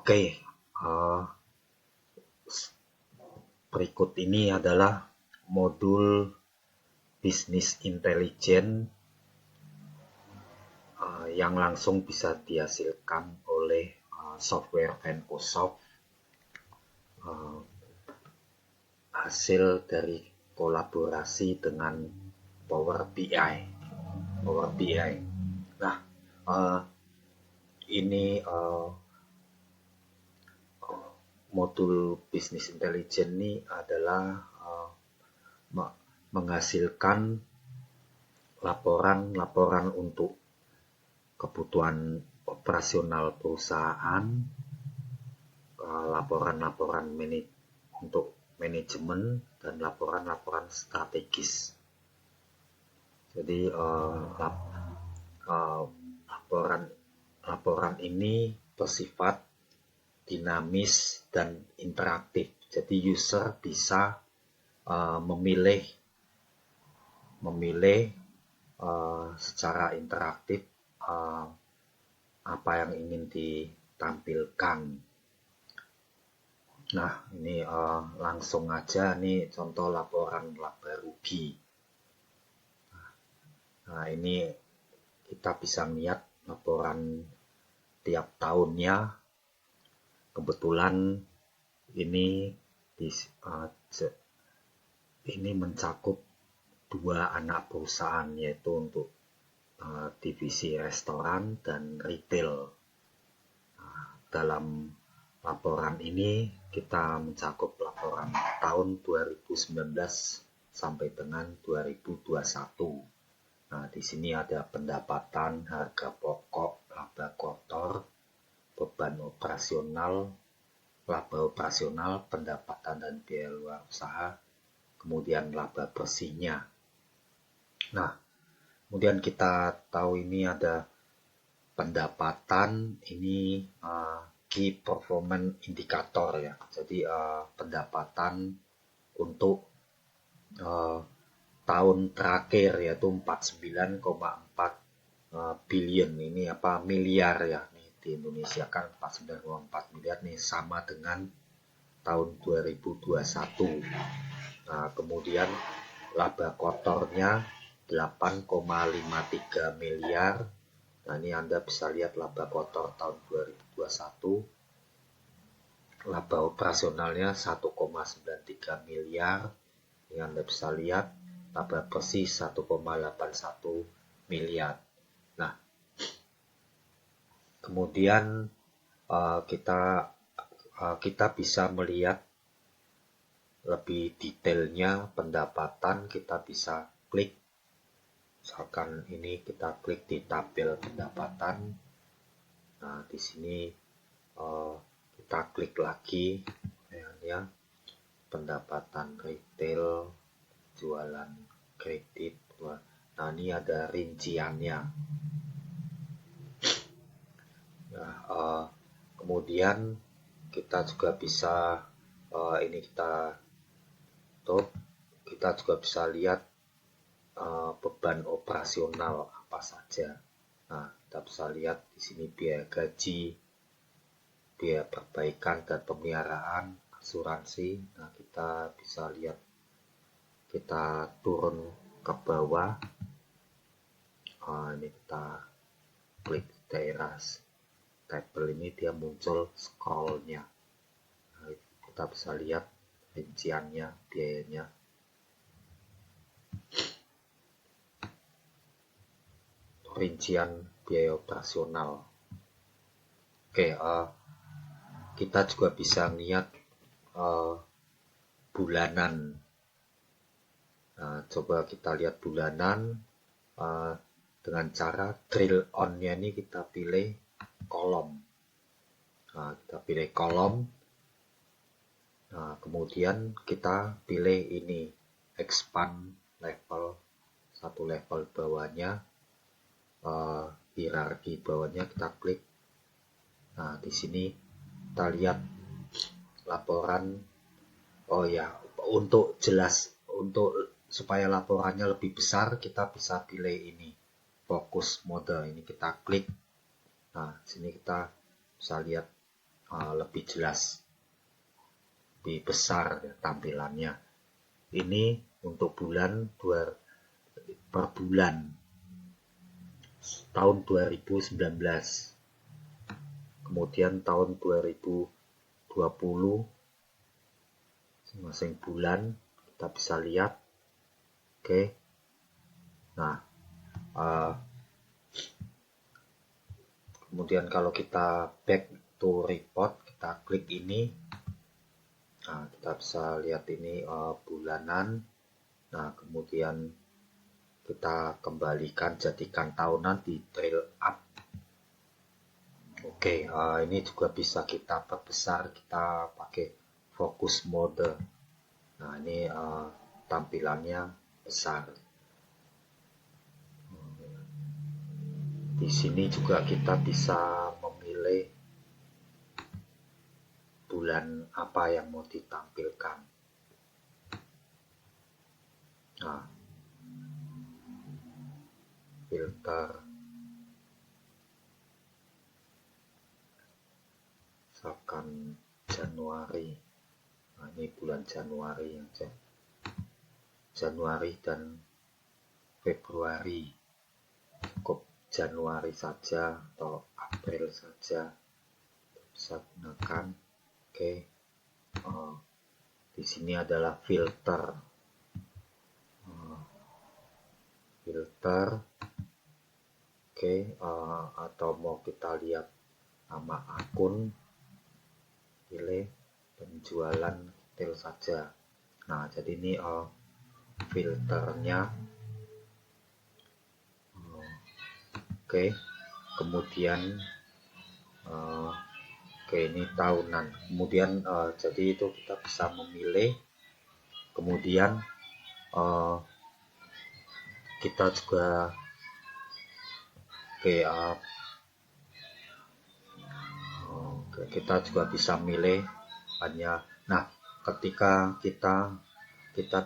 Oke, eh, berikut ini adalah modul bisnis intelijen yang langsung bisa dihasilkan oleh software Vencosoft, hasil dari kolaborasi dengan Power BI. Nah, ini modul bisnis intelijen ini adalah menghasilkan laporan untuk kebutuhan operasional perusahaan, laporan-laporan untuk manajemen, dan laporan-laporan strategis. Jadi laporan ini bersifat dinamis dan interaktif. Jadi user bisa memilih secara interaktif apa yang ingin ditampilkan. Nah, ini langsung aja nih contoh laporan laba rugi. Nah, ini kita bisa lihat laporan tiap tahunnya. Kebetulan ini mencakup 2 anak perusahaan, yaitu untuk divisi restoran dan retail. Dalam laporan ini kita mencakup laporan tahun 2019 sampai dengan 2021. Nah, di sini ada pendapatan, harga pokok, laba kotor, beban operasional, laba operasional, pendapatan dan biaya luar usaha, kemudian laba bersihnya. Nah, kemudian kita tahu ini ada pendapatan, ini key performance indicator ya. Jadi pendapatan untuk tahun terakhir yaitu 49,4 billion. Ini miliar ya. Nih, di Indonesia kan 49,4 miliar nih, sama dengan tahun 2021. Nah, kemudian laba kotornya 8,53 miliar. Nah, ini Anda bisa lihat laba kotor tahun 2021. Laba operasionalnya 1,93 miliar. Ini Anda bisa lihat laba bersih 1,81 miliar. Nah, kemudian kita bisa melihat lebih detailnya pendapatan. Kita bisa klik, misalkan ini kita klik di tabel pendapatan. Nah, di sini kita klik lagi ya, pendapatan retail, jualan kredit. Nah, ini ada rinciannya. Nah, kemudian kita juga bisa kita juga bisa lihat beban operasional apa saja. Nah, kita bisa lihat di sini biaya gaji, biaya perbaikan dan pemeliharaan, asuransi. Nah, kita bisa lihat, kita turun ke bawah. Ini kita klik daerah tabel ini, dia muncul scrollnya. Nah, kita bisa lihat rinciannya, biayanya. Rincian biaya operasional. Oke, kita juga bisa lihat bulanan. Nah, coba kita lihat bulanan dengan cara drill on-nya ini kita pilih kolom. Nah, kita pilih kolom. Nah, kemudian kita pilih ini expand level, satu level bawahnya, hierarki bawahnya kita klik. Nah, di sini kita lihat laporan. Oh ya, untuk supaya laporannya lebih besar, kita bisa pilih ini focus mode. Ini kita klik. Nah, sini kita bisa lihat lebih jelas, lebih besar ya, tampilannya. Ini untuk bulan per bulan tahun 2019. Kemudian tahun 2020 masing-masing bulan kita bisa lihat. Oke. Nah, kemudian kalau kita back to report, kita klik ini. Nah, kita bisa lihat ini bulanan. Nah, kemudian kita kembalikan, jadikan tahunan di trail up. Oke, ini juga bisa kita perbesar, kita pakai focus mode. Nah, ini tampilannya besar. Di sini juga kita bisa memilih bulan apa yang mau ditampilkan. Nah, filter, misalkan Januari. Nah, ini bulan Januari yang Januari dan Februari. Cukup Januari saja atau April saja bisa gunakan. Oke. Di sini adalah filter. Oke, atau mau kita lihat nama akun, pilih penjualan retail saja. Nah, jadi ini filternya. Oke, kemudian ini tahunan. Kemudian jadi itu kita bisa memilih. Kemudian kita juga kita juga bisa milih hanya. Nah, ketika kita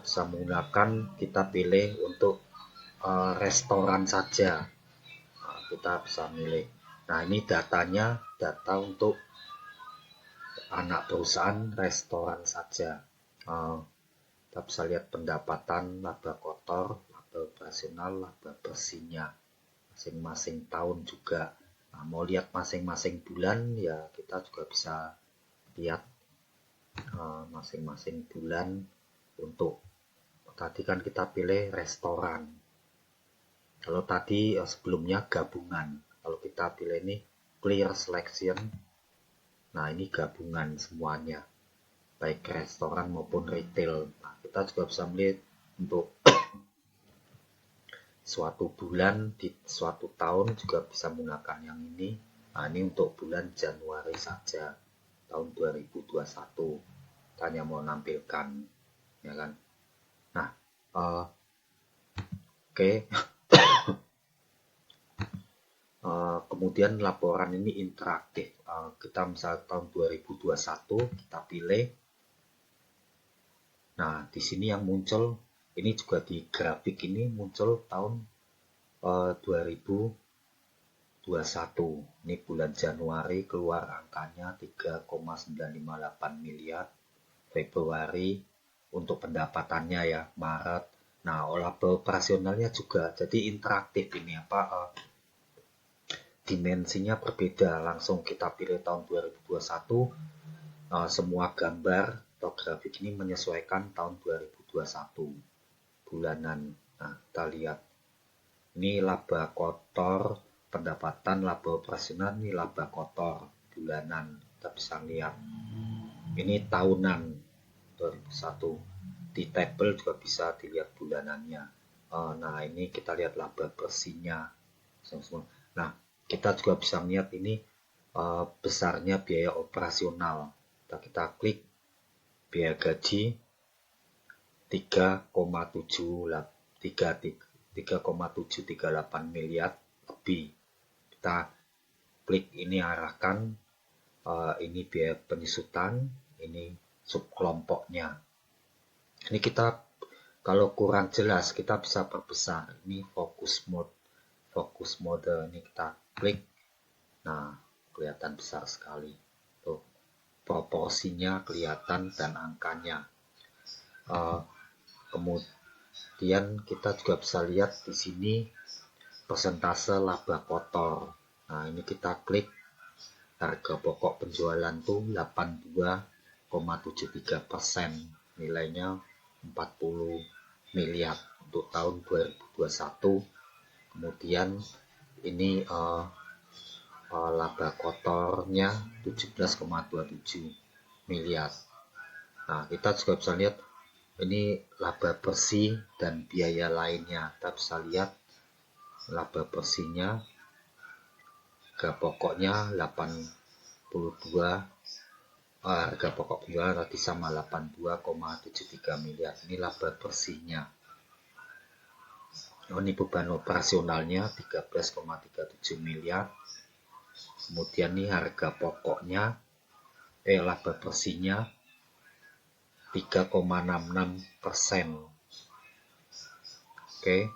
bisa menggunakan, kita pilih untuk restoran saja. Nah, kita bisa milih. Nah, ini datanya, data untuk anak perusahaan restoran saja. Kita bisa lihat pendapatan, laba kotor, laba operasional, laba bersihnya masing-masing tahun juga. Nah, mau lihat masing-masing bulan ya, kita juga bisa lihat masing-masing bulan. Untuk tadi kan kita pilih restoran, kalau tadi sebelumnya gabungan. Kalau kita pilih ini clear selection, nah ini gabungan semuanya, baik restoran maupun retail. Nah, kita juga bisa melihat untuk suatu bulan di suatu tahun juga bisa menggunakan yang ini. Nah, ini untuk bulan Januari saja tahun 2021. Kita hanya mau nampilkan, ya kan. Nah, oke. Kemudian laporan ini interaktif. Kita misal tahun 2021 kita pilih. Nah, di sini yang muncul ini juga di grafik ini muncul tahun 2021. Ini bulan Januari keluar angkanya 3,958 miliar. Februari untuk pendapatannya ya, Maret. Nah, laba operasionalnya juga. Jadi interaktif ini dimensinya berbeda. Langsung kita pilih tahun 2021. Semua gambar atau grafik ini menyesuaikan tahun 2021 bulanan. Nah, kita lihat ini laba kotor, pendapatan, laba operasional, ini laba kotor bulanan. Kita bisa lihat ini tahunan 2001. Di tabel juga bisa dilihat bulanannya. Nah, ini kita lihat laba bersihnya. Nah, kita juga bisa melihat ini besarnya biaya operasional. Kita klik biaya gaji 3,738 miliar lebih. Kita klik ini, arahkan ini biaya penyusutan, ini subkelompoknya. Ini kita kalau kurang jelas kita bisa perbesar. Ini fokus mode ini kita klik. Nah, kelihatan besar sekali tuh. proporsinya kelihatan dan angkanya. Kemudian kita juga bisa lihat di sini persentase laba kotor. Nah, ini kita klik, harga pokok penjualan tuh 82,73%, nilainya 40 miliar untuk tahun 2021. Kemudian ini laba kotornya 17,27 miliar. Nah, kita juga bisa lihat ini laba bersih dan biaya lainnya. Kita bisa lihat laba bersihnya, harga pokoknya 82, harga pokok penjualan tadi sama 82,73 miliar. Ini laba bersihnya. Ini beban operasionalnya 13,37 miliar. Kemudian ini harga pokoknya, laba bersihnya 3,66%. Oke,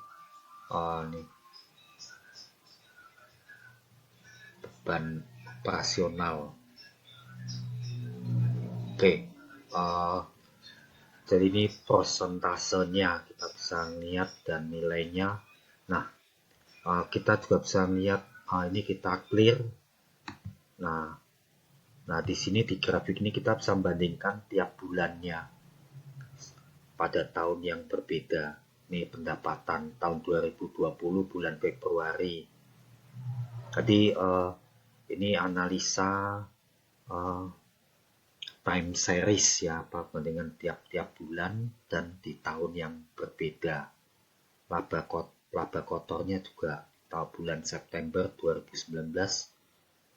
ini beban operasional. Oke, jadi ini persentasenya kita bisa lihat dan nilainya. Nah, kita juga bisa lihat, ini kita clear. Nah, di sini di grafik ini kita bisa membandingkan tiap bulannya pada tahun yang berbeda. Ini pendapatan tahun 2020 bulan Februari. Jadi ini analisa time series ya, dengan tiap-tiap bulan dan di tahun yang berbeda. Laba kotornya juga tahun bulan September 2019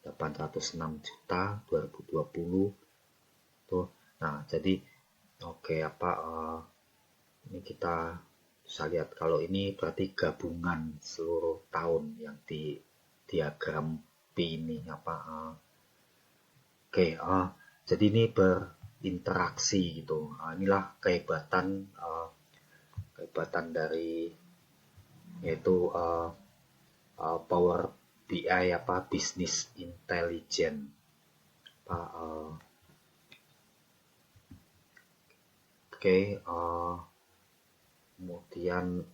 806 juta 2020 tuh. Nah, jadi ini kita bisa lihat kalau ini berarti gabungan seluruh tahun yang di diagram P ini jadi ini berinteraksi gitu. Inilah kehebatan dari yaitu Power BI Business Intelligence. Kemudian